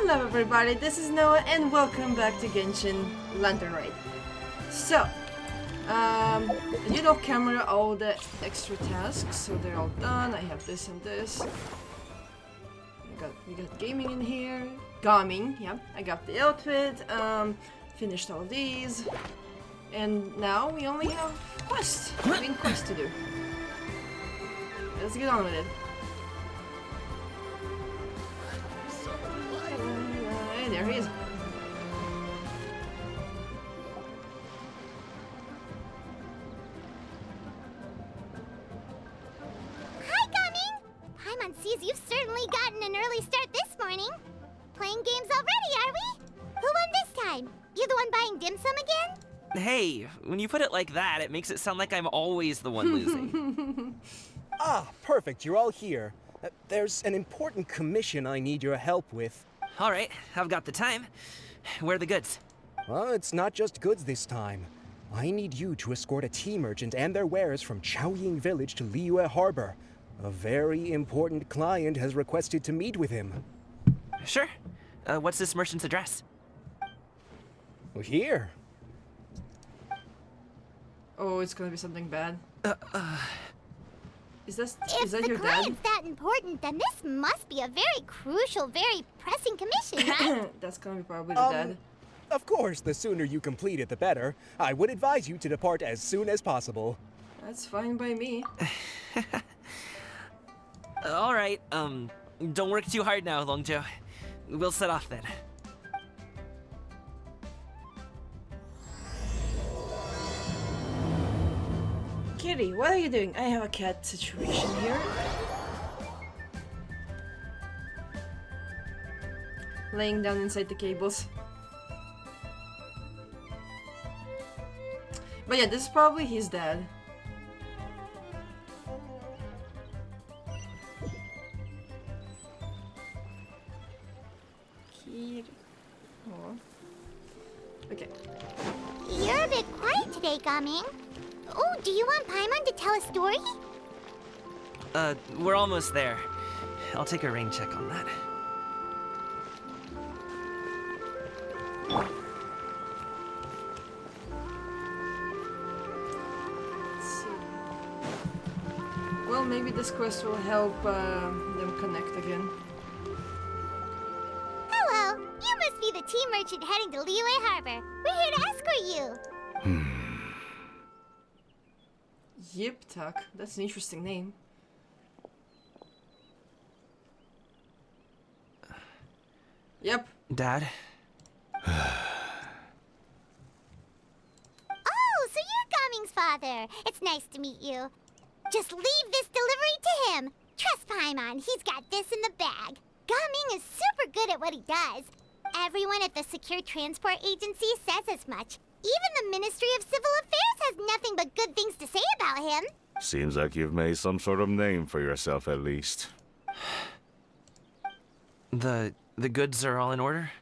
Hello everybody, this is Noah and welcome back to Genshin Lantern Rite. So, you know camera all the extra tasks, so they're all done. I have this and this. We got gaming in here. Gaming, yeah. I got the outfit, finished all these. And now we only have main quest to do. Let's get on with it. Hey, there he is. Hi, Gaming! Paimon sees you've certainly gotten an early start this morning. Playing games already, are we? Who won this time? You the one buying dim sum again? Hey, when you put it like that, it makes it sound like I'm always the one losing. Ah, perfect, you're all here. There's an important commission I need your help with. Alright, I've got the time. Where are the goods? Well, it's not just goods this time. I need you to escort a tea merchant and their wares from Chaoying Village to Liyue Harbor. A very important client has requested to meet with him. Sure. What's this merchant's address? Here. Oh, it's gonna be something bad. Is that If your the dad? client's that important, then this must be a very crucial, very pressing commission, right? That's gonna be probably the dad. Of course, the sooner you complete it, the better. I would advise you to depart as soon as possible. That's fine by me. Alright, don't work too hard now, Longjo. We'll set off then. Kitty, what are you doing? I have a cat situation here. Laying down inside the cables. But yeah, this is probably his dad. Kitty. Aw. Okay. You're a bit quiet today, Gaming. Oh, do you want Paimon to tell a story? We're almost there. I'll take a rain check on that. Let's see. Well, maybe this quest will help them connect again. Hello, you must be the tea merchant heading to Liyue Harbor. We're here to escort you. Yip Tuck, that's an interesting name. Yep. Dad? Oh, so you're Gaming's father. It's nice to meet you. Just leave this delivery to him. Trust Paimon, he's got this in the bag. Gaming is super good at what he does. Everyone at the Secure Transport Agency says as much. Even the Ministry of Civil Affairs has nothing but good things to say about him. Seems like you've made some sort of name for yourself at least. The goods are all in order?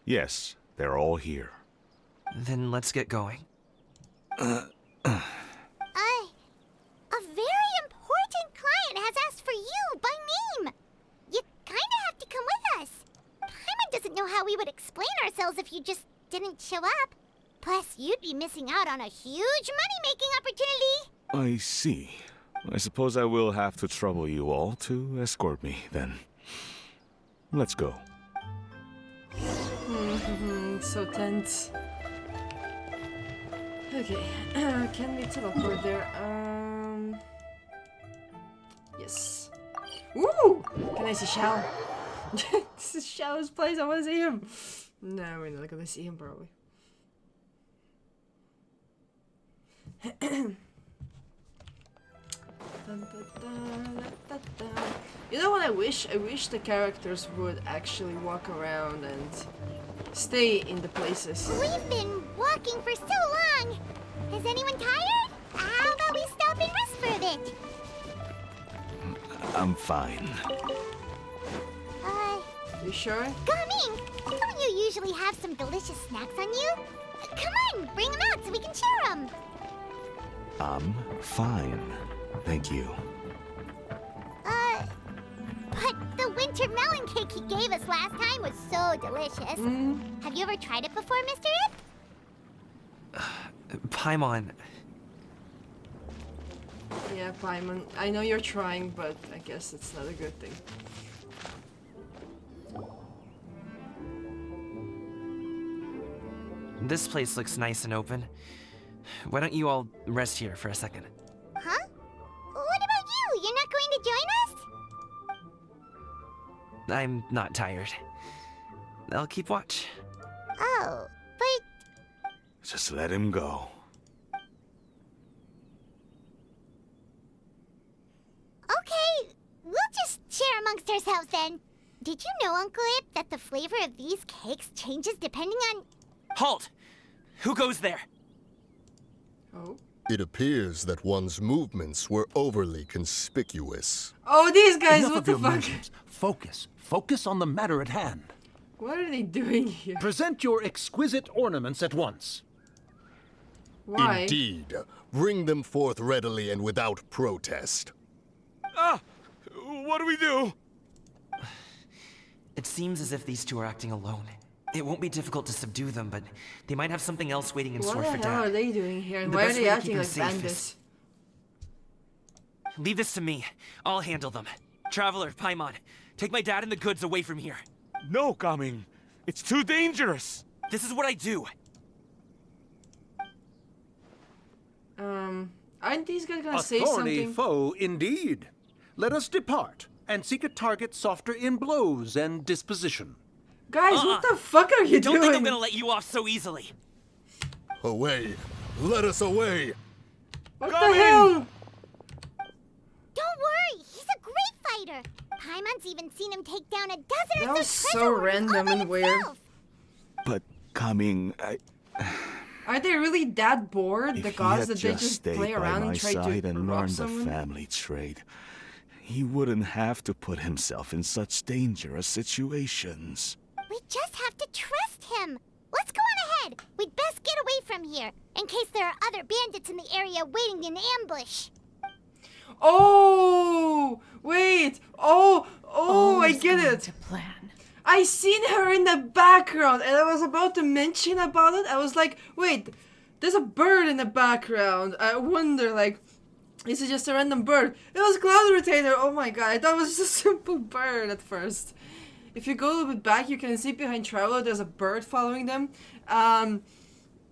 Yes, they're all here. Then let's get going. A very important client has asked for you by name. You kinda have to come with us. Paimon doesn't know how we would explain ourselves if you just didn't show up. Plus, you'd be missing out on a huge money-making opportunity. I see. I suppose I will have to trouble you all to escort me, then. Let's go. So tense. Okay, can we teleport there? Yes. Ooh! Can I see Shao? This is Shao's place, I wanna see him! No, we're not gonna see him probably. You know what I wish? I wish the characters would actually walk around and stay in the places. We've been walking for so long. Is anyone tired? How about we stop and rest for a bit? I'm fine. You sure? Gaming, don't you usually have some delicious snacks on you? Come on, bring them out so we can share them. I'm fine. Thank you. But the winter melon cake cake he gave us last time was so delicious. Have you ever tried it before, Mr. Ip? Paimon, Yeah, Paimon, I know you're trying, but I guess it's not a good thing. this place looks nice and open. Why don't you all rest here for a second? Huh? What about you? You're not going to join us? I'm not tired. I'll keep watch. Oh, but Just let him go. okay. We'll just share amongst ourselves then. Did you know, Uncle Ip, that the flavor of these cakes changes depending on... Halt! Who goes there? Oh. It appears that one's movements were overly conspicuous. Oh, these guys, Enough what of the your fuck? mentions. Focus. Focus on the matter at hand. What are they doing here? Present your exquisite ornaments at once. Why? Indeed. Bring them forth readily and without protest. Ah! What do we do? It seems as if these two are acting alone. It won't be difficult to subdue them, but they might have something else waiting in What store the for hell are Dad. they doing here? And The why are best they way to acting keep like them safe bandits? Leave this to me. I'll handle them. Traveler, Paimon, take my dad and the goods away from here. No, Gaming. It's too dangerous. This is what I do. Aren't these guys gonna A say thorny something? foe indeed. Let us depart and seek a target softer in blows and disposition. Guys, what the fuck are you Don't doing? think I'm gonna let you off so easily. Away! Let us away! What Go the in! hell? Don't worry, he's a great fighter. Paimon's even seen him take down a dozen That or was so so treasure hoards random all by and weird. himself. But Gaming, Are they really that bored? if The he gods had that they just just stayed play by around my and try side to and rob learned the someone? family trade, he wouldn't have to put himself in such dangerous situations. We just have to trust him. Let's go on ahead. We'd best get away from here, in case there are other bandits in the area waiting in ambush. Oh, wait. Oh, I get it. To plan. I seen her in the background and I was about to mention about it. I was like, wait, there's a bird in the background. I wonder, like, is it just a random bird? It was Cloud Retainer. Oh my god, I thought it was just a simple bird at first. If you go a little bit back, you can see behind Traveler there's a bird following them.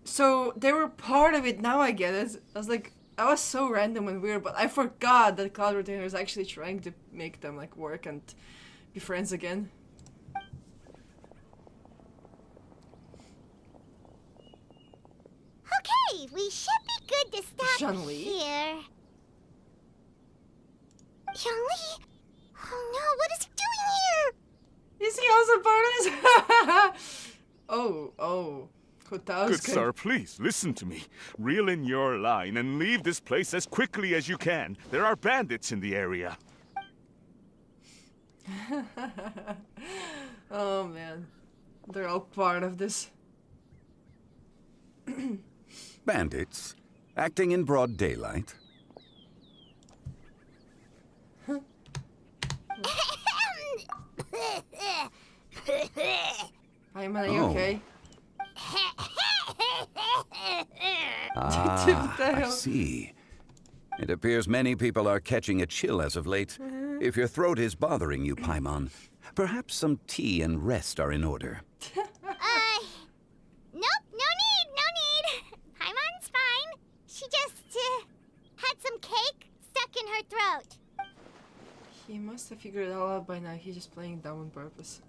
So they were part of it. Now I get it. I was like, I was so random and weird, but I forgot that Cloud Retainer is actually trying to make them like work and be friends again. Okay, we should be good to stop Jean-Li? here. Jean-Li? Oh no, what is he doing here? Is he also part of this? oh. Good Kotau's sir, please listen to me. Reel in your line and leave this place as quickly as you can. There are bandits in the area. Oh man. They're all part of this. Bandits, acting in broad daylight. Hi, man, are you Oh. okay? Ah, the I hell? see. It appears many people are catching a chill as of late. If your throat is bothering you, Paimon, perhaps some tea and rest are in order. Nope, no need. Paimon's fine. She just, had some cake stuck in her throat. He must have figured it all out by now. He's just playing dumb on purpose.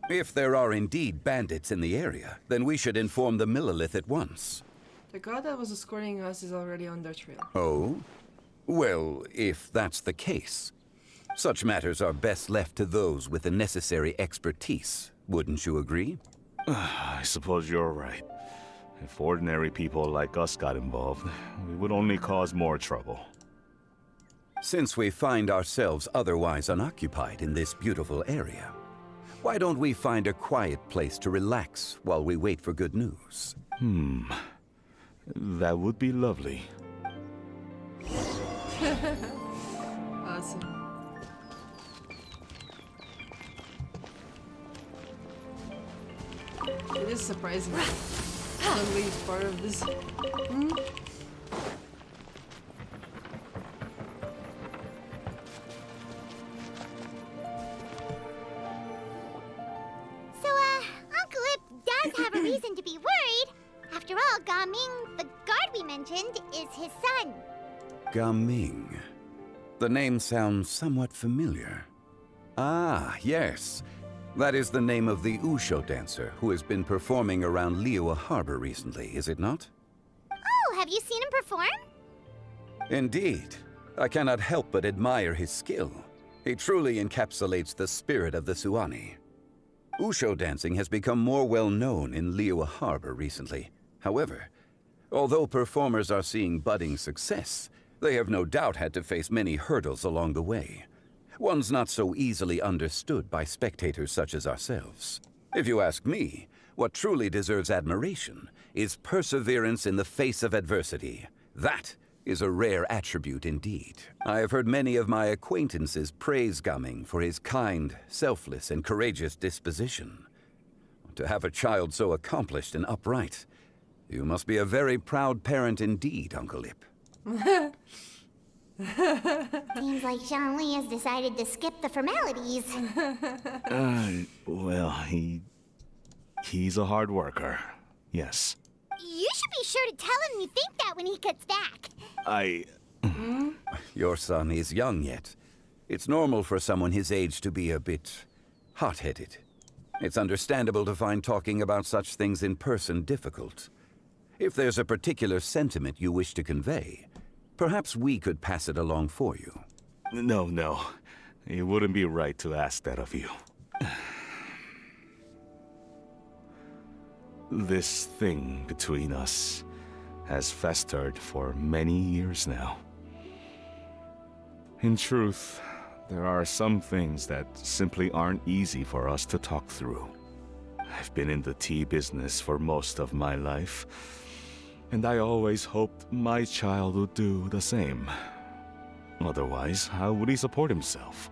If there are indeed bandits in the area, then we should inform the Millilith at once. The god that was escorting us is already on their trail. Oh? Well, if that's the case, such matters are best left to those with the necessary expertise. Wouldn't you agree? I suppose you're right. If ordinary people like us got involved, we would only cause more trouble. Since we find ourselves otherwise unoccupied in this beautiful area, why don't we find a quiet place to relax while we wait for good news? That would be lovely. Awesome. It is surprising. Suddenly is part of this. So, Uncle Ip does have a reason to be worried. After all, Gaming, the guard we mentioned, is his son. Gaming. The name sounds somewhat familiar. Ah, yes. That is the name of the Usho dancer who has been performing around Liyue Harbor recently, is it not? Oh, have you seen him perform? Indeed. I cannot help but admire his skill. He truly encapsulates the spirit of the Suani. Usho dancing has become more well known in Liyue Harbor recently. However, although performers are seeing budding success, they have no doubt had to face many hurdles along the way. One's not so easily understood by spectators such as ourselves. If you ask me, what truly deserves admiration is perseverance in the face of adversity. That is a rare attribute indeed. I have heard many of my acquaintances praise Gaming for his kind, selfless, and courageous disposition. To have a child so accomplished and upright, you must be a very proud parent indeed, Uncle Ip. Seems like Zhongli has decided to skip the formalities. Well, he's a hard worker. Yes. You should be sure to tell him you think that when he gets back. Your son is young yet. It's normal for someone his age to be a bit hot-headed. It's understandable to find talking about such things in person difficult. If there's a particular sentiment you wish to convey, perhaps we could pass it along for you. No. It wouldn't be right to ask that of you. This thing between us has festered for many years now. In truth, there are some things that simply aren't easy for us to talk through. I've been in the tea business for most of my life, and I always hoped my child would do the same. Otherwise, how would he support himself?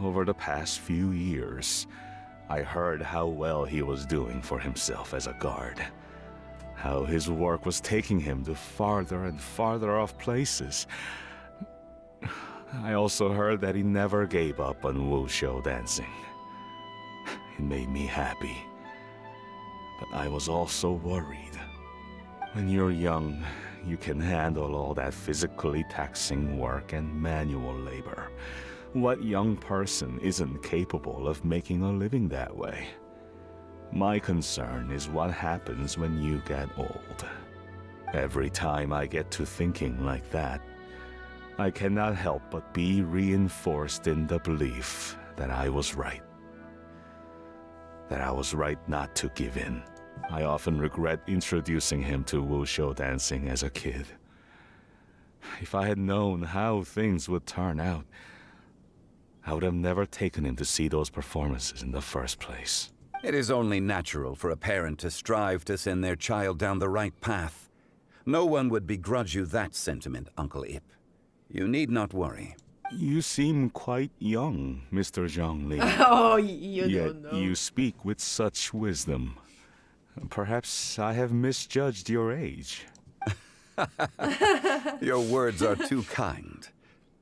Over the past few years, I heard how well he was doing for himself as a guard. How his work was taking him to farther and farther off places. I also heard that he never gave up on wushu dancing. It made me happy. But I was also worried. When you're young, you can handle all that physically taxing work and manual labor. What young person isn't capable of making a living that way? My concern is what happens when you get old. Every time I get to thinking like that, I cannot help but be reinforced in the belief that I was right. That I was right not to give in. I often regret introducing him to wushu dancing as a kid. If I had known how things would turn out, I would have never taken him to see those performances in the first place. It is only natural for a parent to strive to send their child down the right path. No one would begrudge you that sentiment, Uncle Ip. You need not worry. You seem quite young, Mr. Zhongli. Oh, you Yet don't know. you speak with such wisdom. Perhaps I have misjudged your age. Your words are too kind.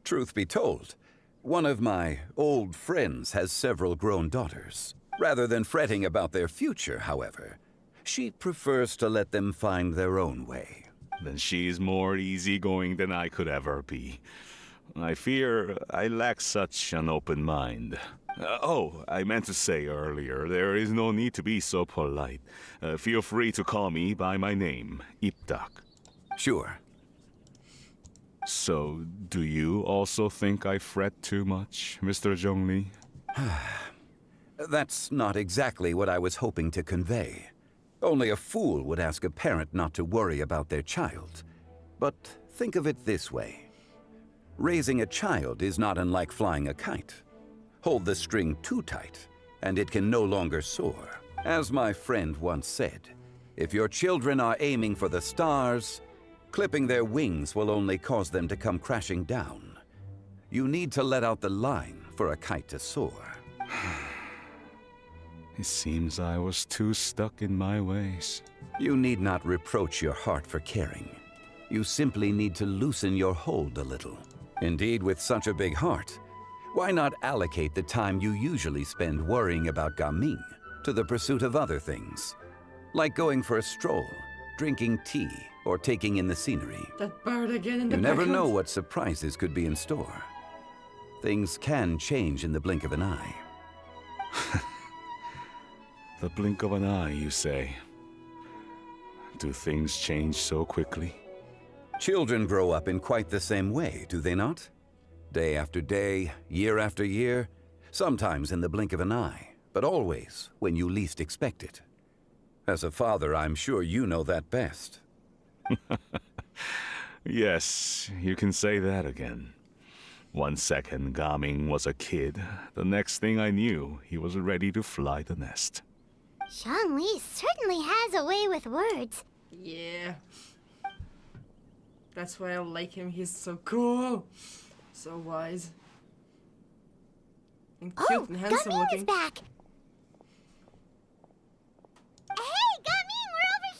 Truth be told, one of my old friends has several grown daughters. Rather than fretting about their future, however, she prefers to let them find their own way. Then she's more easygoing than I could ever be. I fear I lack such an open mind. I meant to say earlier, there is no need to be so polite. Feel free to call me by my name, Ipdak. Sure. So, do you also think I fret too much, Mr. Zhongli? That's not exactly what I was hoping to convey. Only a fool would ask a parent not to worry about their child. But think of it this way. Raising a child is not unlike flying a kite. Hold the string too tight, and it can no longer soar. As my friend once said, if your children are aiming for the stars, clipping their wings will only cause them to come crashing down. You need to let out the line for a kite to soar. It seems I was too stuck in my ways. You need not reproach your heart for caring. You simply need to loosen your hold a little. Indeed, with such a big heart, why not allocate the time you usually spend worrying about Gaming to the pursuit of other things? Like going for a stroll, drinking tea, or taking in the scenery. That bird again in the You never background. know what surprises could be in store. Things can change in the blink of an eye. The blink of an eye, you say? Do things change so quickly? Children grow up in quite the same way, do they not? Day after day, year after year, sometimes in the blink of an eye, but always when you least expect it. As a father, I'm sure you know that best. Yes, you can say that again. 1 second Gaming was a kid. The next thing I knew, he was ready to fly the nest. Zhongli certainly has a way with words. Yeah. That's why I like him. He's so cool. So wise. And cute Oh, and handsome Gaming is looking. back. Hey, Gaming, we're over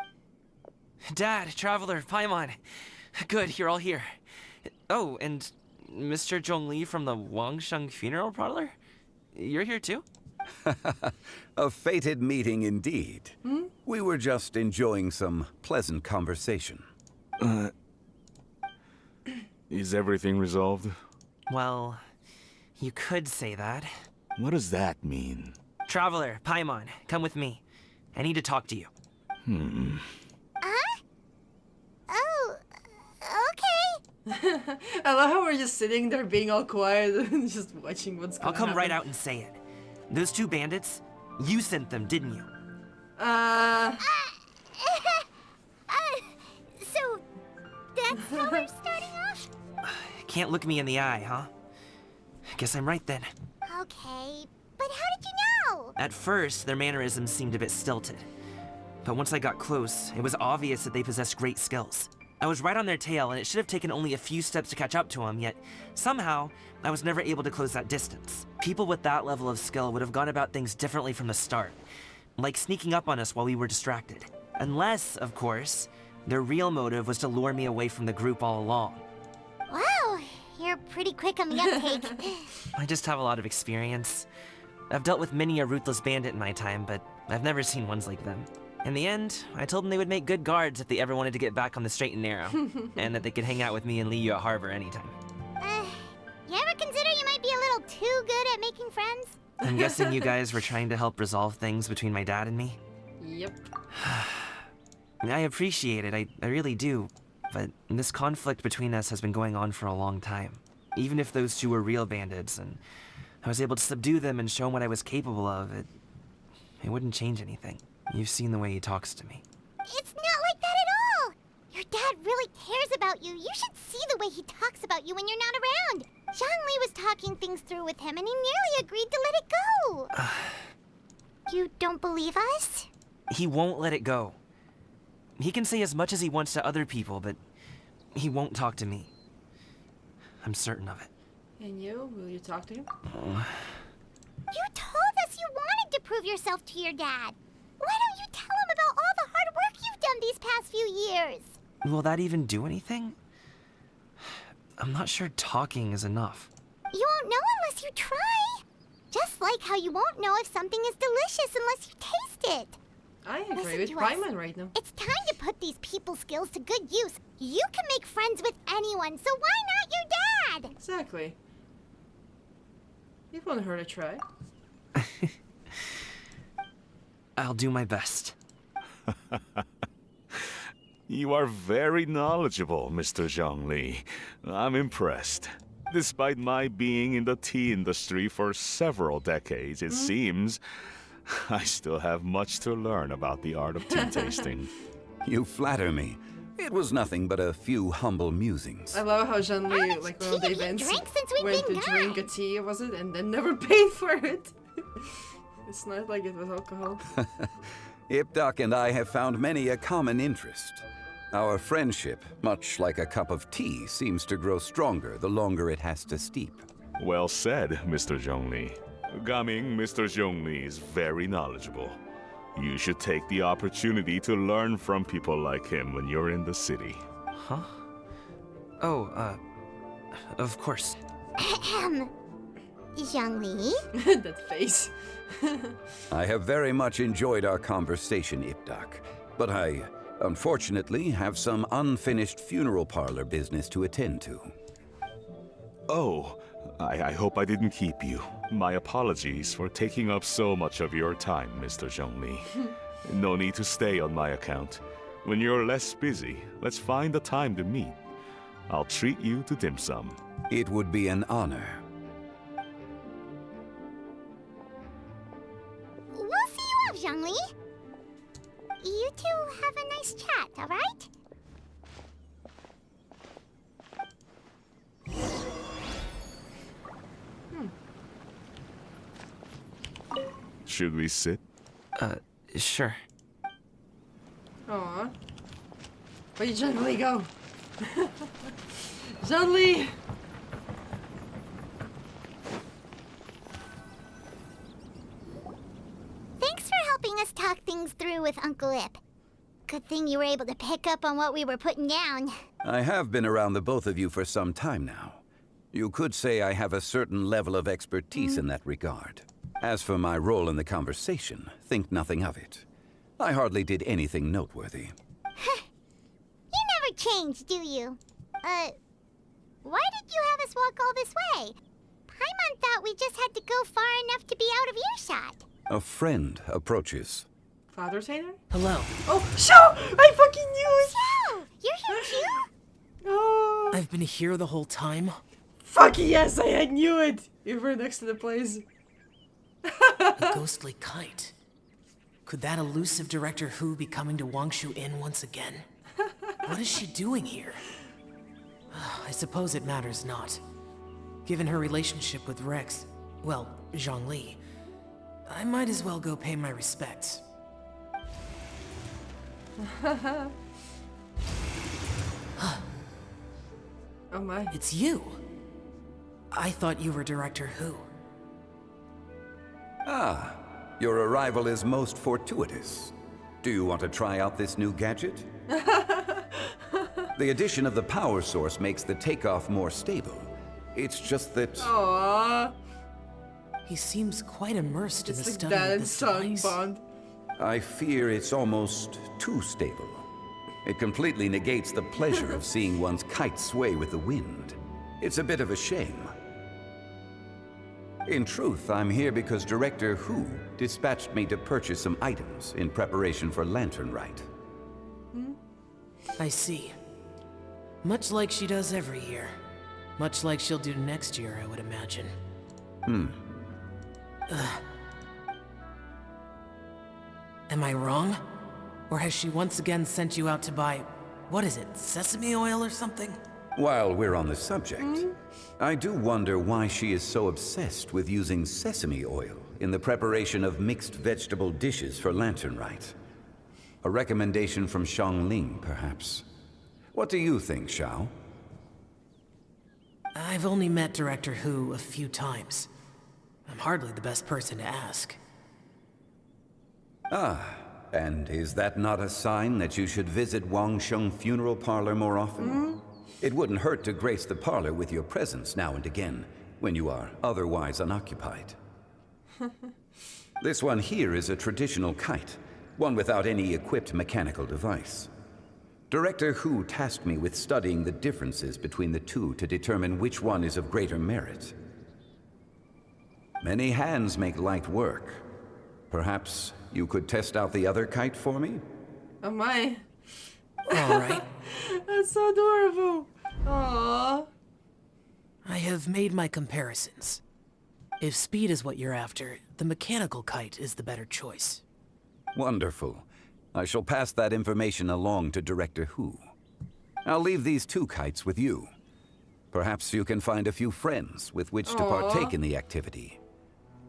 here. Dad, Traveler, Paimon. Good, you're all here. Oh, and Mr. Zhongli from the Wangsheng Funeral Parlor? You're here too? A fated meeting indeed. We were just enjoying some pleasant conversation. Is everything resolved? Well, you could say that. What does that mean? Traveler, Paimon, come with me. I need to talk to you. Oh, okay. I love how we're just sitting there being all quiet and just watching what's going I'll on. come right out and say it. Those 2 bandits, you sent them, didn't you? So, that's how we're starting off? Can't look me in the eye, huh? Guess I'm right then. Okay, but how did you know? At first, their mannerisms seemed a bit stilted. But once I got close, it was obvious that they possessed great skills. I was right on their tail, and it should have taken only a few steps to catch up to them, yet somehow, I was never able to close that distance. People with that level of skill would have gone about things differently from the start, like sneaking up on us while we were distracted. Unless, of course, their real motive was to lure me away from the group all along. Wow, you're pretty quick on the uptake. I just have a lot of experience. I've dealt with many a ruthless bandit in my time, but I've never seen ones like them. In the end, I told them they would make good guards if they ever wanted to get back on the straight and narrow, and that they could hang out with me in Liyue Harbor anytime. You ever consider you might be a little too good at making friends? I'm guessing you guys were trying to help resolve things between my dad and me? Yep. I appreciate it, I really do, but this conflict between us has been going on for a long time. Even if those 2 were real bandits, and I was able to subdue them and show them what I was capable of, it wouldn't change anything. You've seen the way he talks to me. It's not like that at all! Your dad really cares about you. You should see the way he talks about you when you're not around. Zhongli was talking things through with him, and he nearly agreed to let it go. You don't believe us? He won't let it go. He can say as much as he wants to other people, but he won't talk to me. I'm certain of it. And you? Will you talk to him? You told us you wanted to prove yourself to your dad. Why don't you tell him about all the hard work you've done these past few years? Will that even do anything? I'm not sure talking is enough. You won't know unless you try. Just like how you won't know if something is delicious unless you taste it. I agree Listen with to us. Paimon right now. It's time to put these people skills to good use. You can make friends with anyone, so why not your dad? Exactly. It won't hurt a try. I'll do my best. You are very knowledgeable, Mr. Zhongli. I'm impressed. Despite my being in the tea industry for several decades, it seems I still have much to learn about the art of tea tasting. You flatter me. It was nothing but a few humble musings. I love how How Zhongli, much like tea one of the have you events, drank since we've went to been drink a gone? tea, was it? And then never paid for it. It's not like it was alcohol. Ipdak and I have found many a common interest. Our friendship, much like a cup of tea, seems to grow stronger the longer it has to steep. Well said, Mr. Zhongli. Gaming, Mr. Zhongli is very knowledgeable. You should take the opportunity to learn from people like him when you're in the city. Huh? Oh, of course. Ahem. Zhongli? That face. I have very much enjoyed our conversation, Ipdak, but I, unfortunately, have some unfinished funeral parlor business to attend to. Oh, I hope I didn't keep you. My apologies for taking up so much of your time, Mr. Zhongli. No need to stay on my account. When you're less busy, let's find a time to meet. I'll treat you to dim sum. It would be an honor. We'll see you off, Zhongli. You two have a nice chat, all right? Should we sit? Sure. Aw. Where'd Zhongli go? Zhongli! Thanks for helping us talk things through with Uncle Ip. Good thing you were able to pick up on what we were putting down. I have been around the both of you for some time now. You could say I have a certain level of expertise in that regard. As for my role in the conversation, think nothing of it. I hardly did anything noteworthy. You never change, do you? Why did you have us walk all this way? Paimon thought we just had to go far enough to be out of earshot. A friend approaches. Father Taylor? Hello. Oh, Shao! I fucking knew it! Shao! You're here too? Oh, I've been here the whole time. fuck yes, I knew it! You were next to the place. A ghostly kite. Could that elusive Director Who be coming to Wangshu Inn once again? What is she doing here? I suppose it matters not. Given her relationship with Rex, well, Zhongli, I might as well go pay my respects. Oh my. It's you! I thought you were Director Who. Ah, your arrival is most fortuitous. Do you want to try out this new gadget? The addition of the power source makes the takeoff more stable. It's just that... Aww. He seems quite immersed in the It's like study dad of and this son device. bond. I fear it's almost too stable. It completely negates the pleasure of seeing one's kite sway with the wind. It's a bit of a shame. In truth, I'm here because Director Who dispatched me to purchase some items in preparation for Lantern Rite. I see. Much like she does every year. Much like she'll do next year, I would imagine. Am I wrong? Or has she once again sent you out to buy, what is it, sesame oil or something? While we're on the subject, I do wonder why she is so obsessed with using sesame oil in the preparation of mixed vegetable dishes for Lantern Rite. A recommendation from Xiangling, perhaps. What do you think, Xiao? I've only met Director Who a few times. I'm hardly the best person to ask. And is that not a sign that you should visit Wangsheng Funeral Parlor more often? It wouldn't hurt to grace the parlor with your presence now and again, when you are otherwise unoccupied. This one here is a traditional kite, one without any equipped mechanical device. Director Who tasked me with studying the differences between the two to determine which one is of greater merit. Many hands make light work. Perhaps you could test out the other kite for me? Oh my. Alright, That's so adorable. Aww. I have made my comparisons. If speed is what you're after, the mechanical kite is the better choice. Wonderful. I shall pass that information along to Director Who. I'll leave these two kites with you. Perhaps you can find a few friends with which to partake in the activity.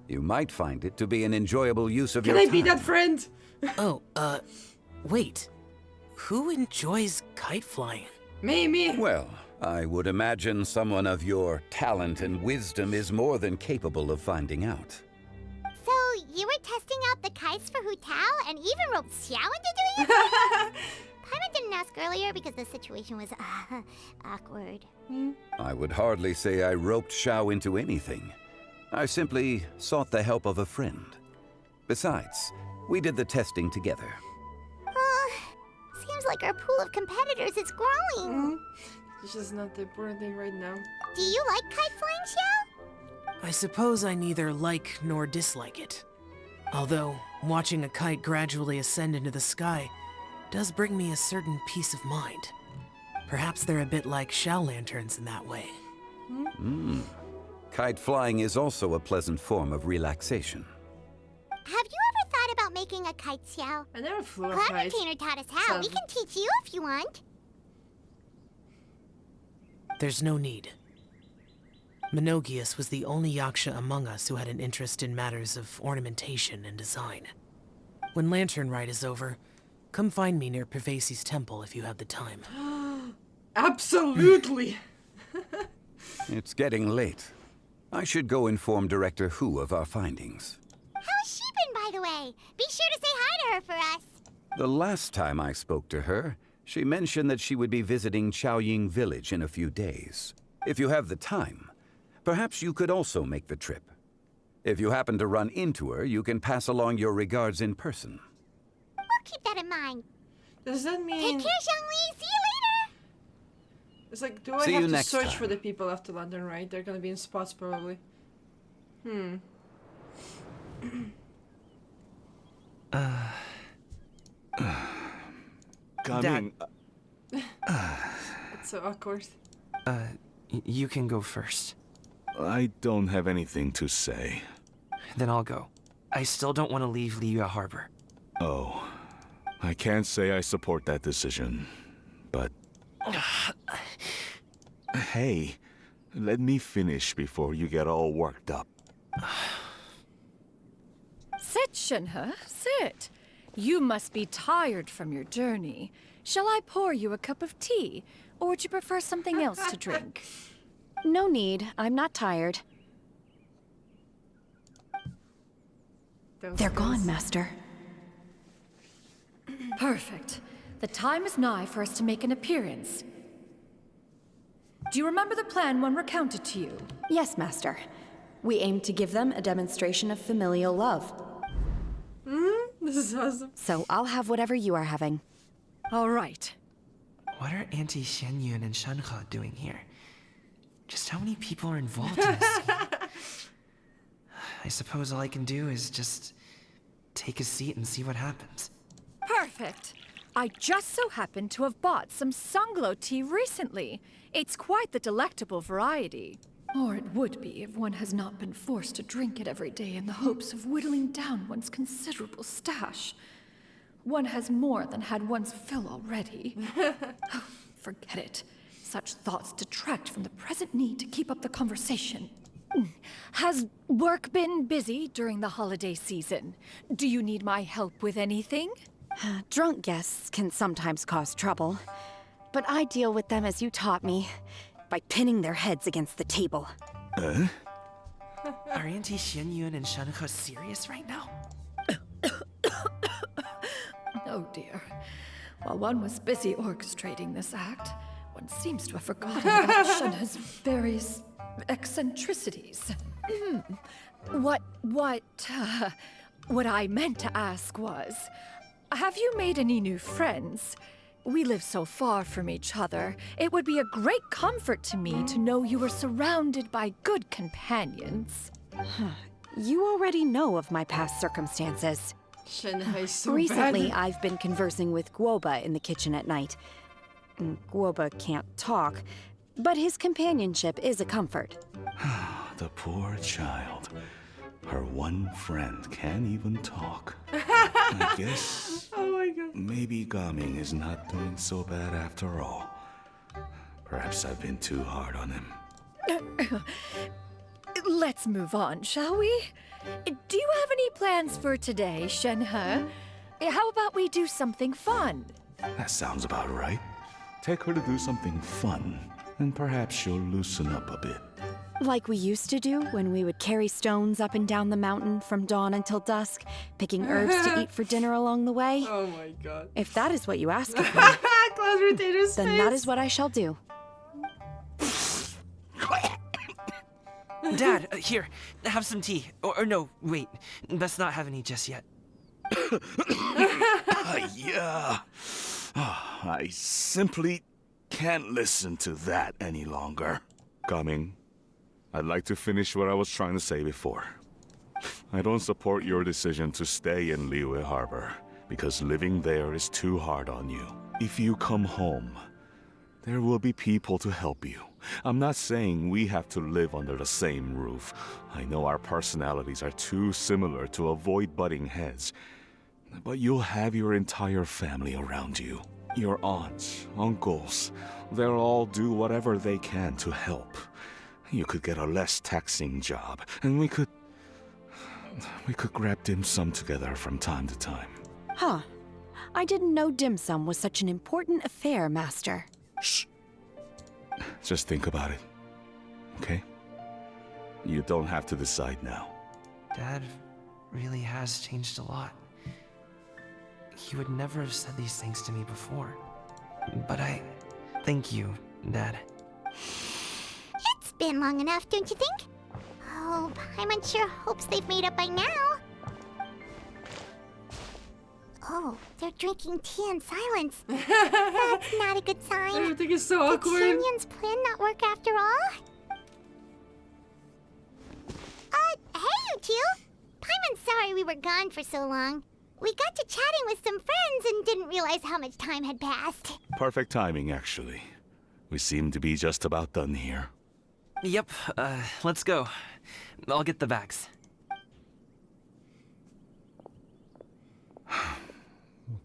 You might find it to be an enjoyable use of Can your I time. be that friend? Oh, wait. Who enjoys kite flying? Me. Well, I would imagine someone of your talent and wisdom is more than capable of finding out. testing out the kites for Hu Tao and even roped Xiao into doing it? Paimon didn't ask earlier because the situation was awkward. I would hardly say I roped Xiao into anything. I simply sought the help of a friend. Besides, we did the testing together. Seems like our pool of competitors is growing. It's just not the important thing right now. Do you like kite flying, Xiao? I suppose I neither like nor dislike it. Although, watching a kite gradually ascend into the sky does bring me a certain peace of mind. Perhaps they're a bit like shell lanterns in that way. Kite flying is also a pleasant form of relaxation. Have you ever thought about making a kite, Xiao? I never flew a Cloud kite. Retainer taught us how. We So- can teach you if you want. There's no need. Menogias was the only Yaksha among us who had an interest in matters of ornamentation and design. When Lantern Rite is over, come find me near Pervasi's temple if you have the time. Absolutely! It's getting late. I should go inform Director Hu of our findings. How's she been, by the way? Be sure to say hi to her for us. The last time I spoke to her, she mentioned that she would be visiting Chaoying Village in a few days. If you have the time, perhaps you could also make the trip. If you happen to run into her, you can pass along your regards in person. We'll keep that in mind. Does that mean... Take care, Xiangli. See you later. It's like, do I See have you to next search time. for the people after London, right? They're gonna be in spots, probably. Coming. It's so awkward. You can go first. I don't have anything to say. Then I'll go. I still don't want to leave Liyue Harbor. Oh, I can't say I support that decision, but... Hey, let me finish before you get all worked up. Sit, Shenhe, sit. You must be tired from your journey. Shall I pour you a cup of tea, or would you prefer something else to drink? No need. I'm not tired. They're gone, Master. Perfect. The time is nigh for us to make an appearance. Do you remember the plan when recounted to you? Yes, Master. We aim to give them a demonstration of familial love. This is awesome. So I'll have whatever you are having. All right. What are Auntie Xianyun and Shanhe doing here? Just how many people are involved in this scheme? I suppose all I can do is just take a seat and see what happens. Perfect. I just so happened to have bought some Sunglow tea recently. It's quite the delectable variety. Or it would be if one has not been forced to drink it every day in the hopes of whittling down one's considerable stash. One has more than had one's fill already. Oh, forget it. Such thoughts detract from the present need to keep up the conversation. Has work been busy during the holiday season? Do you need my help with anything? Drunk guests can sometimes cause trouble, but I deal with them as you taught me, by pinning their heads against the table. Are Auntie Xianyun and Shanhe serious right now? Oh dear. While one was busy orchestrating this act, one seems to have forgotten about Shenhe's various eccentricities. What I meant to ask was, have you made any new friends? We live so far from each other. It would be a great comfort to me to know you were surrounded by good companions. You already know of my past circumstances. Shenhe is so Recently, bad. I've been conversing with Guoba in the kitchen at night. Guoba can't talk, but his companionship is a comfort. The poor child. Her one friend can't even talk. I guess Oh my god. maybe Gaming is not doing so bad after all. Perhaps I've been too hard on him. Let's move on, shall we? Do you have any plans for today, Shenhe? How about we do something fun? That sounds about right. Take her to do something fun, and perhaps she'll loosen up a bit. Like we used to do when we would carry stones up and down the mountain from dawn until dusk, picking herbs to eat for dinner along the way. Oh my god. If that is what you ask of me, Cloud Rotator's then face. that is what I shall do. Dad, here, have some tea. Or no, wait, let's not have any just yet. Yeah. I simply can't listen to that any longer. Coming. I'd like to finish what I was trying to say before. I don't support your decision to stay in Liyue Harbor, because living there is too hard on you. If you come home, there will be people to help you. I'm not saying we have to live under the same roof. I know our personalities are too similar to avoid butting heads. But you'll have your entire family around you. Your aunts, uncles, they'll all do whatever they can to help. You could get a less taxing job, and we could grab dim sum together from time to time. Huh. I didn't know dim sum was such an important affair, Master. Shh. Just think about it, okay? You don't have to decide now. Dad really has changed a lot. He would never have said these things to me before. But thank you, Dad. It's been long enough, don't you think? Oh, Paimon sure hopes they've made up by now. Oh, they're drinking tea in silence. That's not a good sign. Everything is so awkward. Did Shen-Yun's plan not work after all? Hey, you two! Paimon's sorry we were gone for so long. We got to chatting with some friends and didn't realize how much time had passed. Perfect timing, actually. We seem to be just about done here. Yep, let's go. I'll get the bags.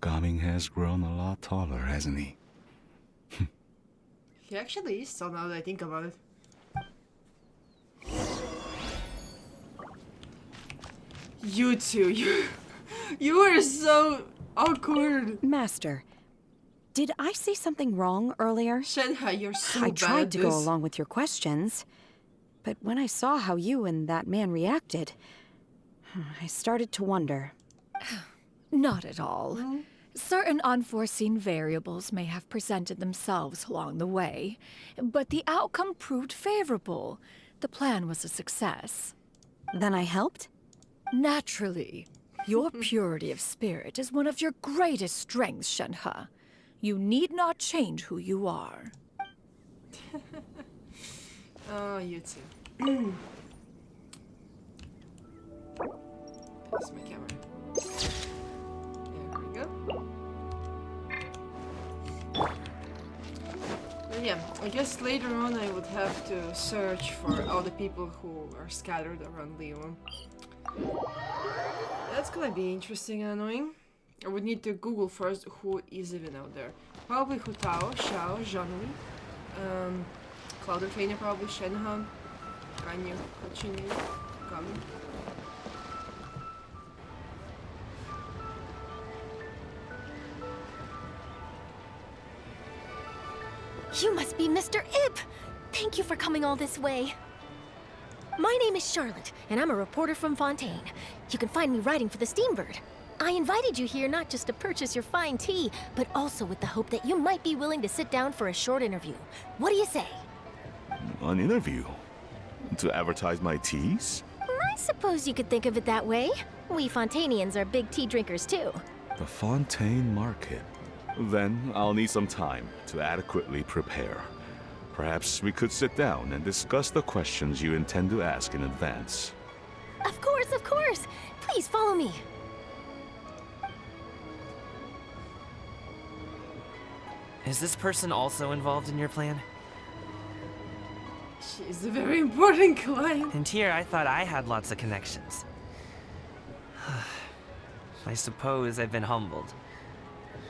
Gaming has grown a lot taller, hasn't he? He actually is, so now that I think about it. You two, you are so awkward. Master, did I say something wrong earlier? Shenhe, you're so bad I at tried to go this. along with your questions, but when I saw how you and that man reacted, I started to wonder. Not at all. Certain unforeseen variables may have presented themselves along the way, but the outcome proved favorable. The plan was a success. Then I helped? Naturally. Your purity of spirit is one of your greatest strengths, Shenhe. You need not change who you are. Oh, you two. Pass my camera. There we go. But yeah, I guess later on I would have to search for all the people who are scattered around Liyue. That's gonna be interesting and annoying. I would need to Google first who is even out there. Probably Hu Tao, Xiao, Zhangli, Cloud Trainer, probably Shenhe, Ganyu, Hachini, Kami. You must be Mr. Ip! Thank you for coming all this way. My name is Charlotte, and I'm a reporter from Fontaine. You can find me writing for the Steambird. I invited you here not just to purchase your fine tea, but also with the hope that you might be willing to sit down for a short interview. What do you say? An interview? To advertise my teas? I suppose you could think of it that way. We Fontainians are big tea drinkers too. The Fontaine Market. Then I'll need some time to adequately prepare. Perhaps we could sit down and discuss the questions you intend to ask in advance. Of course, of course! Please follow me. Is this person also involved in your plan? She's a very important client. And here I thought I had lots of connections. I suppose I've been humbled.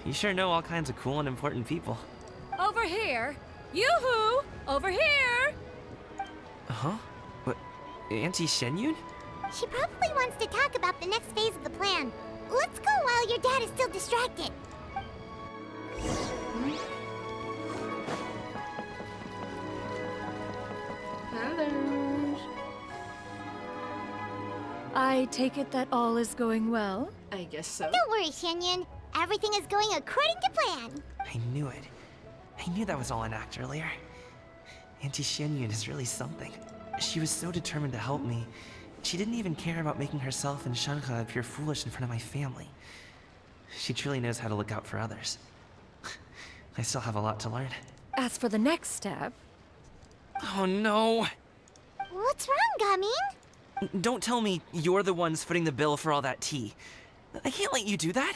You sure know all kinds of cool and important people. Over here! Yoo-hoo! Over here! Huh? What? Auntie Shen-Yun? She probably wants to talk about the next phase of the plan. Let's go while your dad is still distracted. Hello. I take it that all is going well? I guess so. Don't worry, Xianyun. Everything is going according to plan. I knew it. I knew that was all an act earlier. Auntie Xianyun is really something. She was so determined to help me. She didn't even care about making herself and Shanka appear foolish in front of my family. She truly knows how to look out for others. I still have a lot to learn. As for the next step... Oh no! What's wrong, Gaming? Don't tell me you're the ones footing the bill for all that tea. I can't let you do that.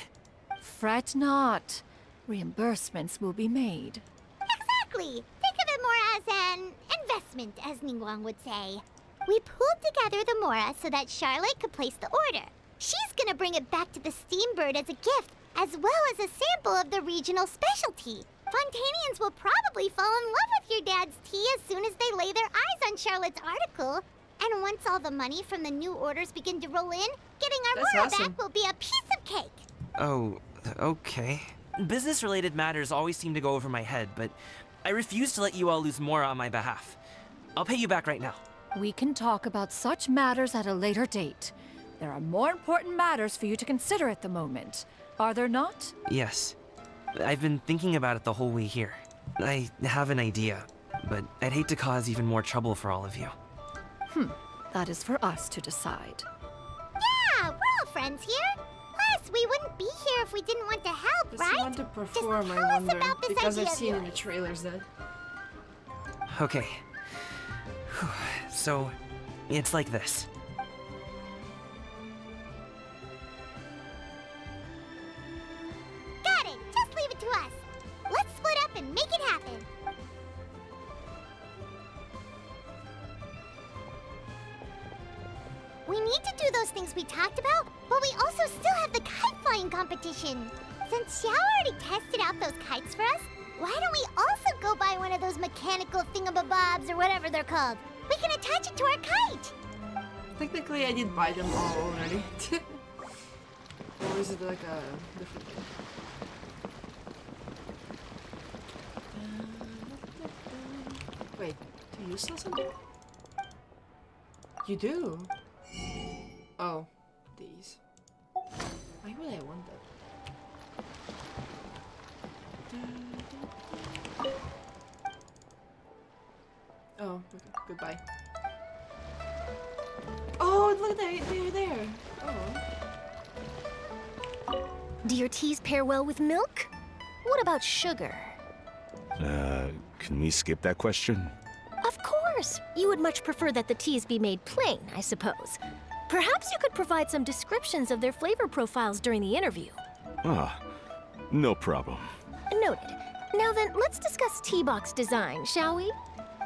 Fret not. Reimbursements will be made. Exactly. Think of it more as an investment, as Ningguang would say. We pooled together the Mora so that Charlotte could place the order. She's gonna bring it back to the Steambird as a gift, as well as a sample of the regional specialty. Fontanians will probably fall in love with your dad's tea as soon as they lay their eyes on Charlotte's article. And once all the money from the new orders begin to roll in, getting our That's Mora awesome. back will be a piece of cake. Oh, okay. Business-related matters always seem to go over my head, but I refuse to let you all lose more on my behalf. I'll pay you back right now. We can talk about such matters at a later date. There are more important matters for you to consider at the moment, are there not? Yes. I've been thinking about it the whole way here. I have an idea, but I'd hate to cause even more trouble for all of you. That is for us to decide. Yeah, we're all friends here. Plus, we wouldn't be here if we didn't want to help, Does right? he want to perform, Just I tell us wonder? about this Because I've idea of seen in the yours. trailers that... Okay. So, it's like this. Got it. Just leave it to us. Let's split up and make it happen. We need to do those things we talked about, but we also still have the kite flying competition. Since Xiao already tested out those kites for us, why don't we also go buy one of those mechanical thingamabobs or whatever they're called? We can attach it to our kite. Technically, I did buy them all already. Or is it like a different thing? Wait, do you sell something? You do? Oh, these. Why would I want that? Oh, okay. Goodbye. Oh, look, they're there. Oh. Do your teas pair well with milk? What about sugar? Can we skip that question? Of course! You would much prefer that the teas be made plain, I suppose. Perhaps you could provide some descriptions of their flavor profiles during the interview. Ah, no problem. Noted. Now then, let's discuss tea box design, shall we?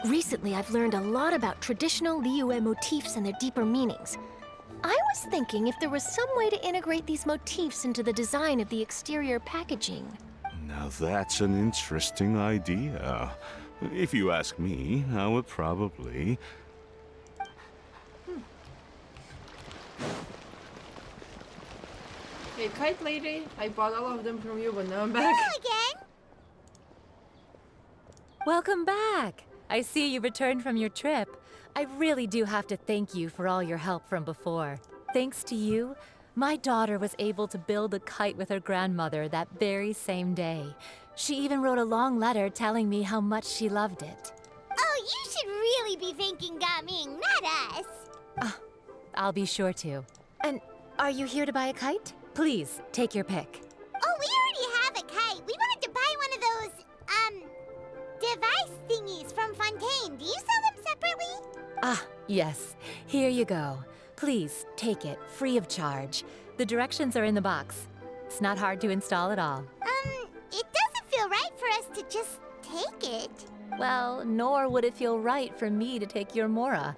Recently, I've learned a lot about traditional Liyue motifs and their deeper meanings. I was thinking if there was some way to integrate these motifs into the design of the exterior packaging. Now that's an interesting idea. If you ask me, I would probably... Hey, Kite Lady, I bought all of them from you, but now I'm back. Hello again. Welcome back! I see you returned from your trip. I really do have to thank you for all your help from before. Thanks to you, my daughter was able to build a kite with her grandmother that very same day. She even wrote a long letter telling me how much she loved it. Oh, you should really be thanking Gaming, not us. I'll be sure to. And are you here to buy a kite? Please, take your pick. Oh, we already have a kite. We wanted to buy one of those, device thingies from Fontaine. Do you sell them separately? Ah, yes. Here you go. Please, take it, free of charge. The directions are in the box. It's not hard to install at all. It doesn't feel right for us to just take it. Well, nor would it feel right for me to take your Mora.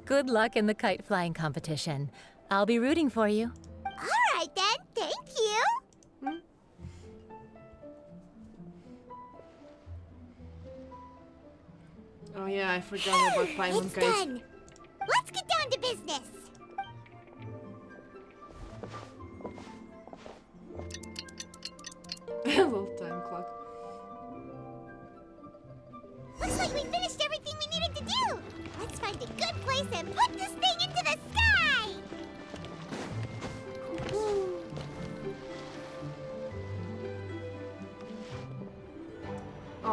Good luck in the kite flying competition. I'll be rooting for you. All right then, thank you. Oh yeah, I forgot about Paimon It's Kites. done. Let's get down to business. Little time clock. Looks like we finished everything we needed to do. Let's find a good place and put this thing into the sky.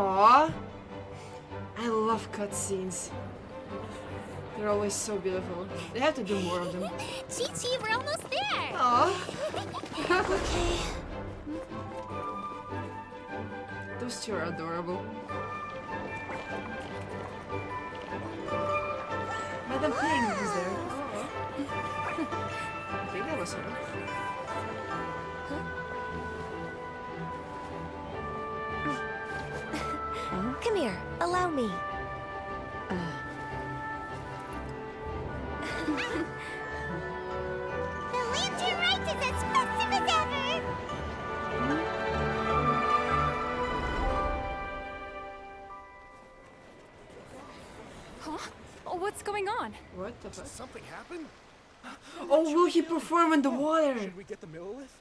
Aww. I love cutscenes. They're always so beautiful. They have to do more of them. Chi-Chi, we're almost there! Aww. Okay. Those two are adorable. Madam Ping is there. I think that was her. Come here, allow me. The lantern rite is as festive as ever! Huh? Oh, what's going on? What the fuck? Something happened? Oh, will he perform in the water? Should we get the Millilith?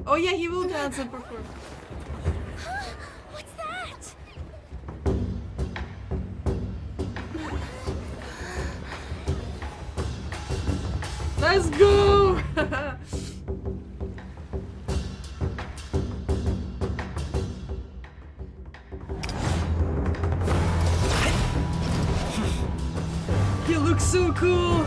Oh yeah, he will dance and perform. What's that? Let's go! He looks so cool!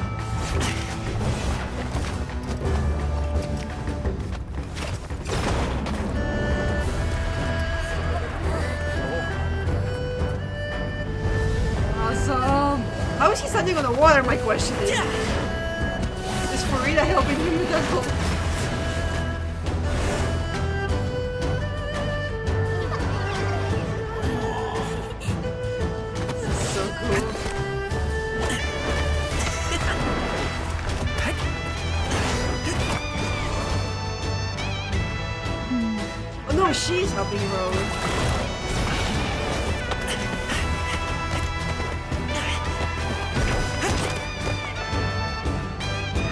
Awesome! How is he standing on the water, my question is? Is Farida helping him with that whole... This is so cool. Oh no, she's helping Rose.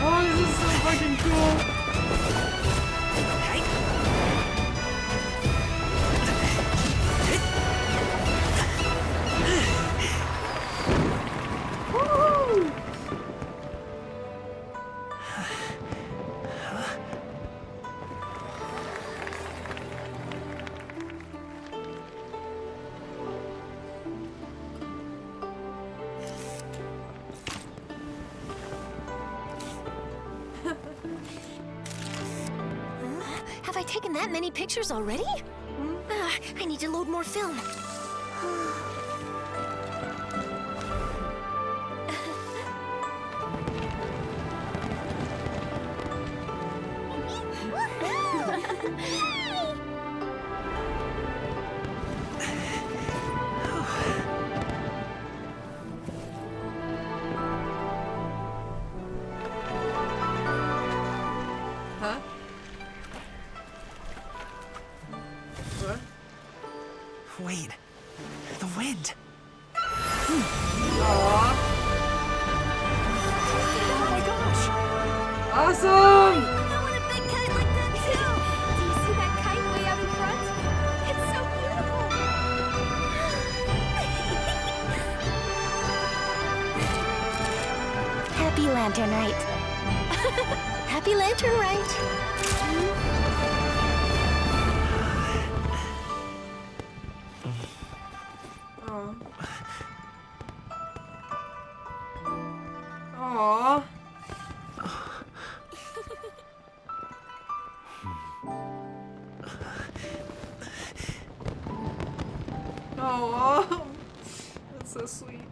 Oh, this is so fucking cool. Woo! Have I taken that many pictures already? I need to load more film. Huh? What? Wait, the wind. Aww. Oh my gosh! Awesome! I want a big kite like that too! Do you see that kite way out in front? It's so beautiful! Happy Lantern Rite. Happy Lantern Rite. Aww. Aww. Aww. That's so sweet.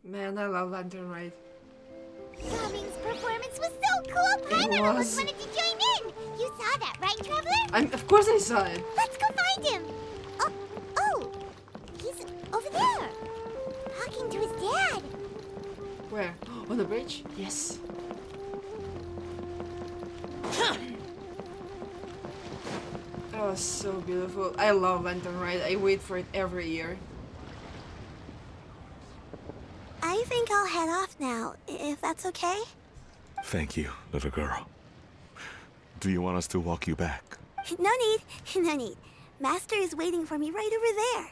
Man, I love Lantern Rite. Cummings' performance was so cool! Paimon almost was. wanted to join in! You saw that, right, Traveler? Of course I saw it. Let's go find him! Oh! He's over there! Talking to his dad! Where? On the bridge? Yes. That was so beautiful. I love Lantern Rite. I wait for it every year. I think I'll head off now, if that's okay? Thank you, little girl. Do you want us to walk you back? No need, no need. Master is waiting for me right over there.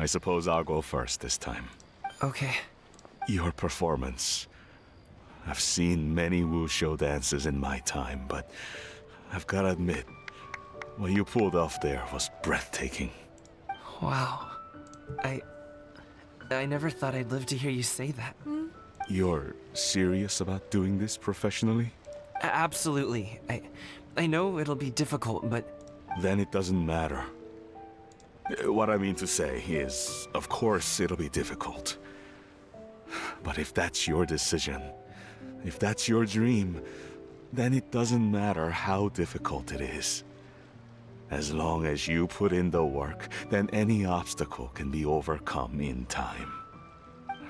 I suppose I'll go first this time. Okay. Your performance. I've seen many wuxia dances in my time, but I've gotta admit, what you pulled off there was breathtaking. Wow. I never thought I'd live to hear you say that. You're serious about doing this professionally? Absolutely. I know it'll be difficult, but... Then it doesn't matter. What I mean to say is, of course it'll be difficult. But if that's your decision, if that's your dream, then it doesn't matter how difficult it is. As long as you put in the work, then any obstacle can be overcome in time.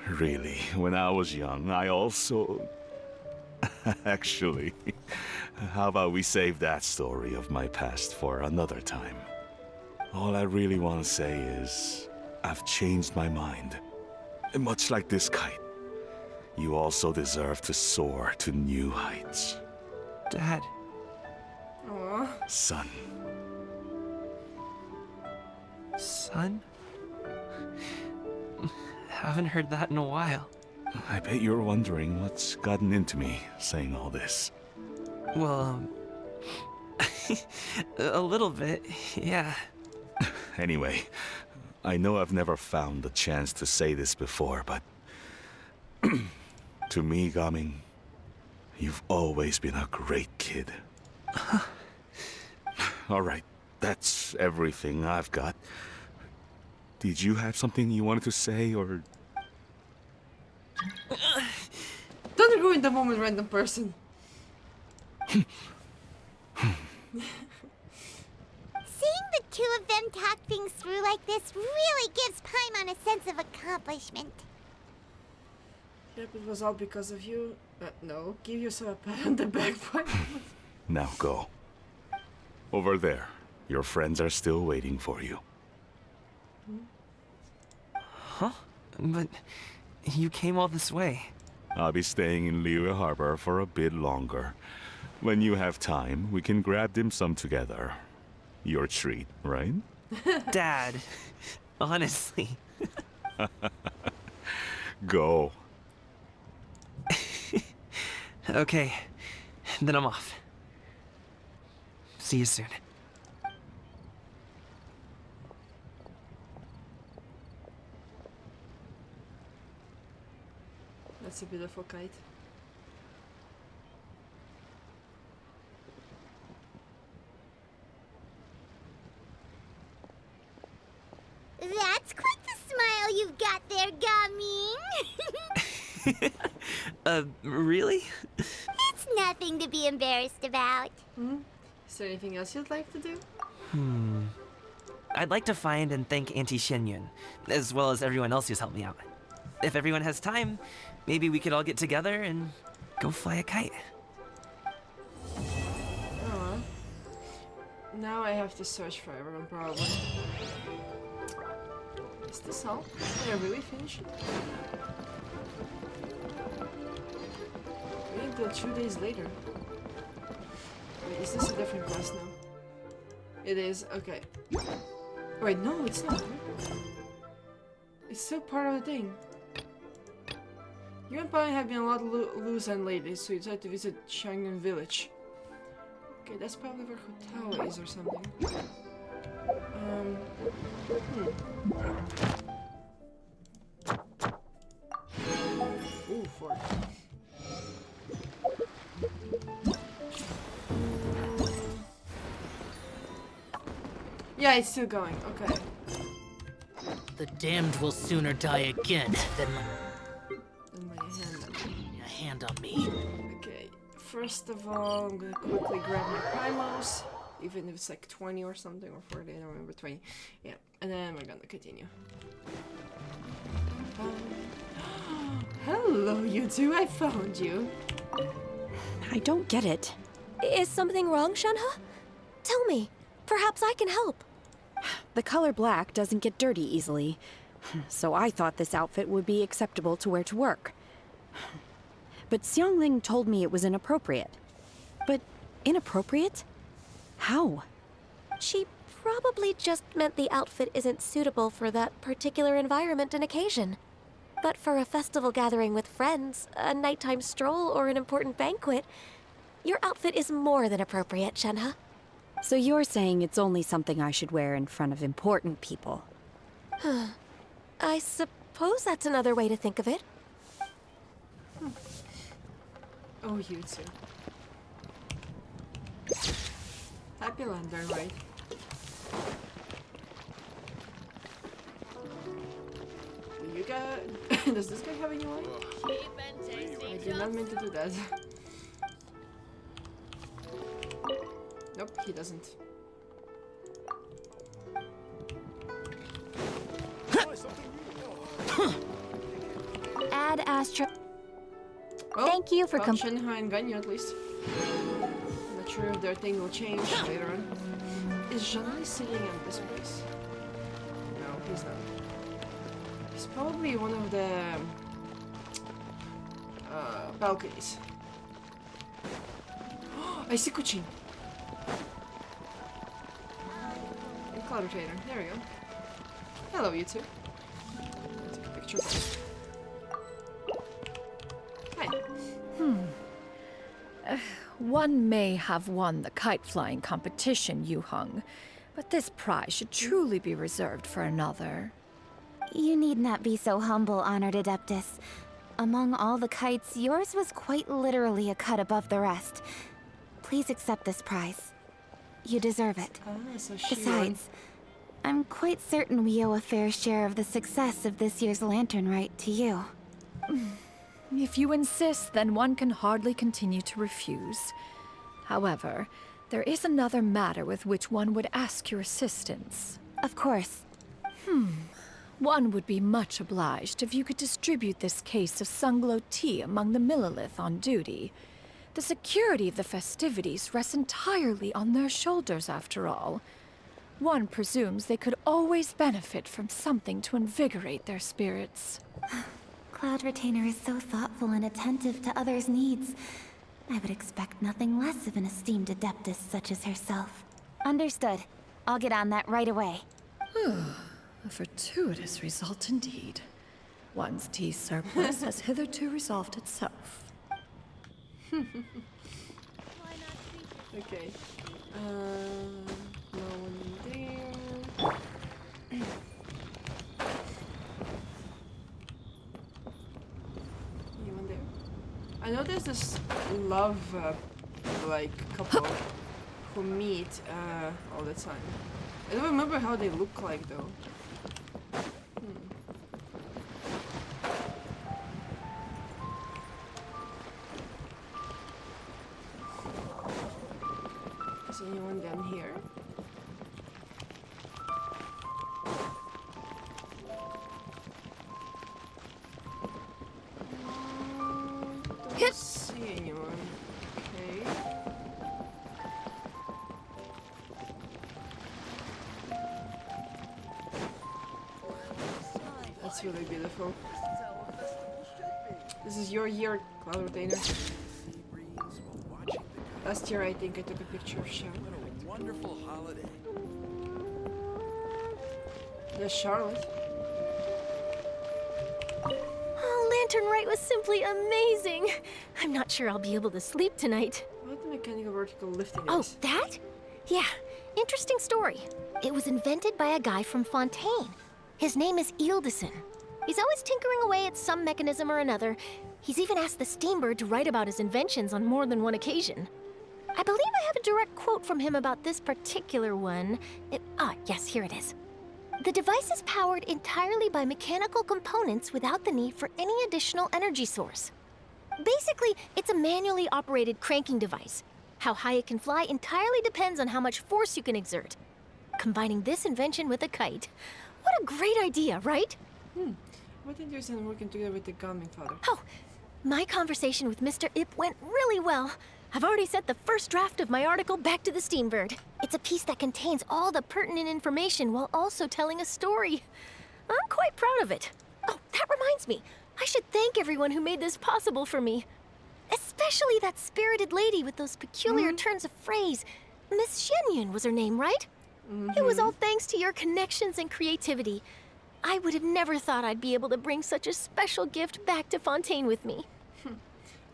Really, when I was young, I also... Actually, how about we save that story of my past for another time? All I really want to say is, I've changed my mind. Much like this kite, you also deserve to soar to new heights. Dad. Aww. Son. Son? Haven't heard that in a while. I bet you're wondering what's gotten into me saying all this. Well, a little bit, yeah. Anyway, I know I've never found the chance to say this before, but... to me, Gaming, you've always been a great kid. Alright, that's everything I've got. Did you have something you wanted to say, or... Don't ruin the moment, random person. Seeing the two of them talk things through like this really gives Paimon a sense of accomplishment. Yep, it was all because of you. No, give yourself a pat on the back. Now go. Over there. Your friends are still waiting for you. Huh? But you came all this way. I'll be staying in Liyue Harbor for a bit longer. When you have time, we can grab dim sum together. Your treat, right? Dad, honestly. Go. Okay, then I'm off. See you soon. That's a beautiful kite. That's quite the smile you've got there, Gaming. Really? It's nothing to be embarrassed about. Is there anything else you'd like to do? I'd like to find and thank Auntie Xianyun, as well as everyone else who's helped me out. If everyone has time, maybe we could all get together and go fly a kite. Oh. Now I have to search for everyone, probably. Is this all? Did I really finish it? Wait until 2 days later. Wait, is this a different quest now? It is, okay. Wait, no, it's not. It's still part of the thing. You and Paimon have been a lot loose and lately, so you decided to visit Xianyun village. Okay, that's probably where Hotel is or something. Ooh, 4. Yeah, it's still going, okay. The damned will sooner die again than And my hand. a hand on me. Okay, first of all, I'm gonna quickly grab my primos, even if it's like 20 or something, or 40, I don't remember, 20. Yeah, and then we're gonna continue. Hello, you two, I found you. I don't get it. Is something wrong, Shenhe? Tell me. Perhaps I can help. The color black doesn't get dirty easily, so I thought this outfit would be acceptable to wear to work. But Xiangling told me it was inappropriate. But inappropriate? How? She probably just meant the outfit isn't suitable for that particular environment and occasion. But for a festival gathering with friends, a nighttime stroll, or an important banquet, your outfit is more than appropriate, Shenhe. So you're saying it's only something I should wear in front of important people? I suppose that's another way to think of it. Oh, you too. Happy Lantern, right? Do you got... Does this guy have any wine? I did not mean to do that. Nope, he doesn't. Add Astra. Well, Thank you for coming. Shenhe and Ganyu at least. I'm not sure if their thing will change later on. Is Janai sitting at this place? No, he's not. He's probably one of the balconies. I see Kuchin. And Cloud Retainer. There we go. Hello, you two. Take a picture first. Hi. One may have won the kite flying competition, Yu Hung, but this prize should truly be reserved for another. You need not be so humble, honored Adeptus. Among all the kites, yours was quite literally a cut above the rest. Please accept this prize. You deserve it. So she Besides, I'm quite certain we owe a fair share of the success of this year's Lantern Rite to you. If you insist, then one can hardly continue to refuse. However, there is another matter with which one would ask your assistance. Of course. One would be much obliged if you could distribute this case of Sunglow tea among the Millilith on duty. The security of the festivities rests entirely on their shoulders, after all. One presumes they could always benefit from something to invigorate their spirits. Cloud Retainer is so thoughtful and attentive to others' needs. I would expect nothing less of an esteemed Adeptus such as herself. Understood. I'll get on that right away. A fortuitous result indeed. One's tea surplus has hitherto resolved itself. Okay. No one there. Anyone there? I know there's this love, like, couple who meet all the time. I don't remember how they look like though. Is anyone down here? Don't see anyone. Okay. That's really beautiful. This is your year, Cloud Retainer. Last year, I think I took a picture of Charlotte. What a wonderful holiday. There's Charlotte. Oh, Lantern Rite was simply amazing. I'm not sure I'll be able to sleep tonight. What the mechanical vertical lifting Oh, is? that? Yeah, interesting story. It was invented by a guy from Fontaine. His name is Ildison. He's always tinkering away at some mechanism or another. He's even asked the Steambird to write about his inventions on more than one occasion. I believe I have a direct quote from him about this particular one. Yes, here it is. The device is powered entirely by mechanical components without the need for any additional energy source. Basically, it's a manually operated cranking device. How high it can fly entirely depends on how much force you can exert. Combining this invention with a kite. What a great idea, right? What interesting working together with the Gaming Father. Oh, my conversation with Mr. Ip went really well. I've already sent the first draft of my article back to the Steambird. It's a piece that contains all the pertinent information while also telling a story. I'm quite proud of it. Oh, that reminds me. I should thank everyone who made this possible for me. Especially that spirited lady with those peculiar turns of phrase. Miss Shenyun was her name, right? It was all thanks to your connections and creativity. I would have never thought I'd be able to bring such a special gift back to Fontaine with me.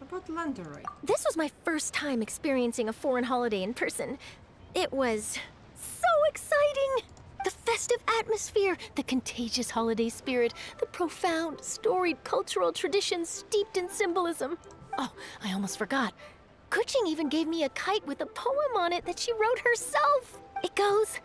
About Lantern Rite? This was my first time experiencing a foreign holiday in person. It was so exciting! The festive atmosphere, the contagious holiday spirit, the profound, storied cultural traditions steeped in symbolism. Oh, I almost forgot. Kuching even gave me a kite with a poem on it that she wrote herself. It goes,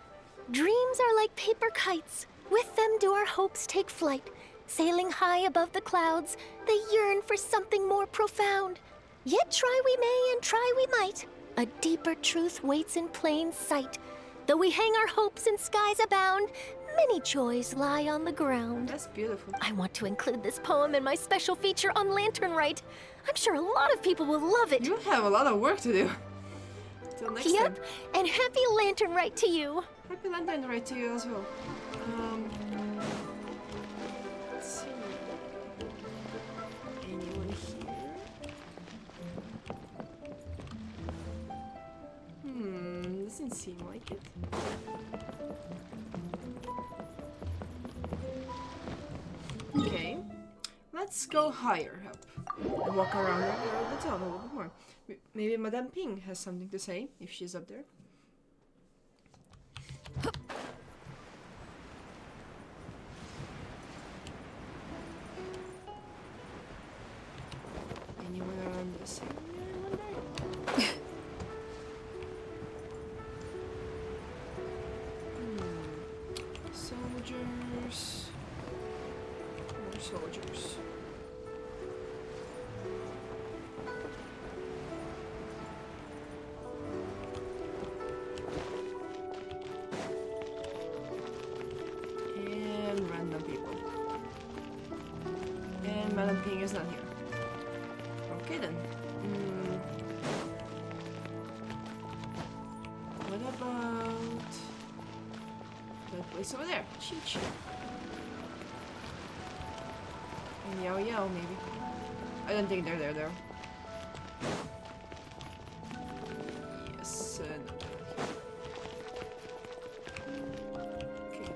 "Dreams are like paper kites. With them do our hopes take flight. Sailing high above the clouds, they yearn for something more profound. Yet try we may and try we might. A deeper truth waits in plain sight. Though we hang our hopes in skies abound, many joys lie on the ground." That's beautiful. I want to include this poem in my special feature on Lantern Rite. I'm sure a lot of people will love it. You have a lot of work to do. Till next time. Yep, and happy Lantern Rite to you. Happy Lantern Rite to you as well. Let's see. Anyone here? Doesn't seem like it. Okay, let's go higher up and walk around the town a little bit more. Maybe Madame Ping has something to say if she's up there. Anyone around this area, I wonder? Soldiers. More soldiers. And random people. And Madame Ping is not here. Okay then. What about that place over there? Chi-Chi. And Yao Yao, maybe. I don't think they're there though. Yes, okay.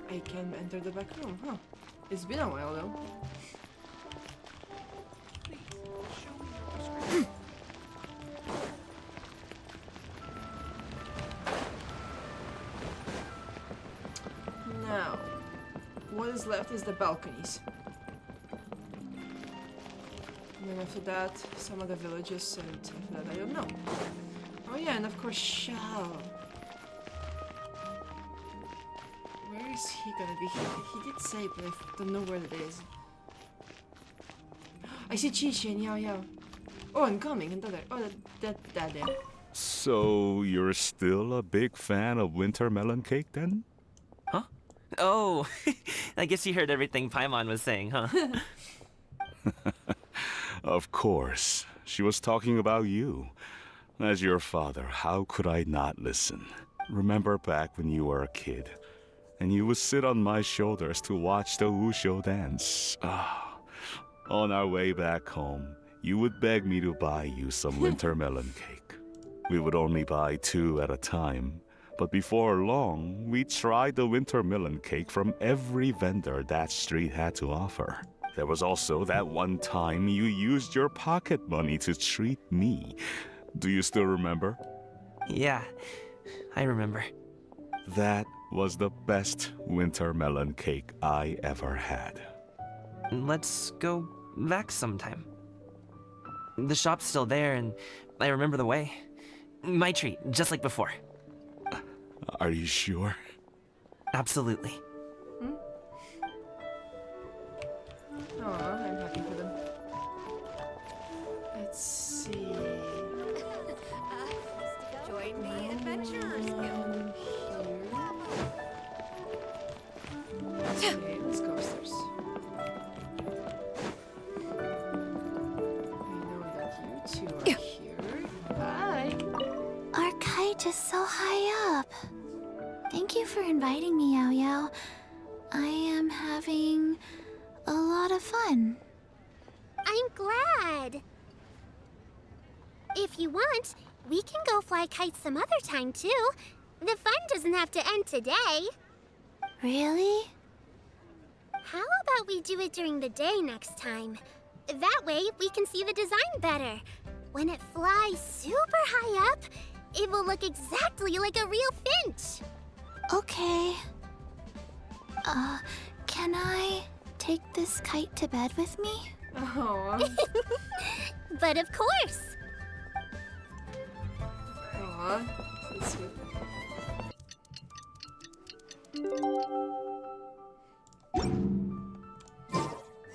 I can enter the back room, huh? It's been a while though. Now, what is left is the balconies. And then after that, some of the villages, and after that, I don't know. Oh yeah, and of course, Shao. Where is he gonna be? He did say, but I don't know where it is. I see Chi-Chi and Yao Yao. Oh, I'm coming, and there. Oh, that there. So, you're still a big fan of winter melon cake then? Huh? Oh, I guess you heard everything Paimon was saying, huh? Of course. She was talking about you. As your father, how could I not listen? Remember back when you were a kid, and you would sit on my shoulders to watch the Wushu dance. On our way back home, you would beg me to buy you some winter melon cake. We would only buy 2 at a time, but before long, we tried the winter melon cake from every vendor that street had to offer. There was also that one time you used your pocket money to treat me. Do you still remember? Yeah, I remember. That was the best winter melon cake I ever had. Let's go back sometime. The shop's still there, and I remember the way. My treat, just like before. Are you sure? Absolutely. Oh, I'm happy for them. Let's see. Join the Adventurers Guild. Okay, let's go upstairs. I know that you two are here. Hi. Our kite is so high up. Thank you for inviting me, Yao Yao. I am having a lot of fun. I'm glad. If you want, we can go fly kites some other time too. The fun doesn't have to end today. Really? How about we do it during the day next time? That way, we can see the design better. When it flies super high up, it will look exactly like a real finch. Okay. Can I take this kite to bed with me? Oh. But of course. Aw, that's sweet.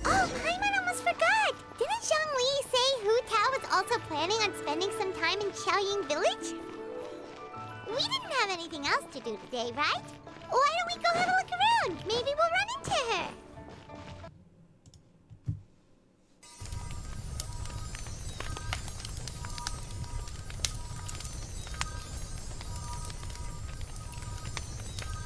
Oh, Paimon almost forgot! Didn't Zhongli say Hu Tao was also planning on spending some time in Xiaoying Village? We didn't have anything else to do today, right?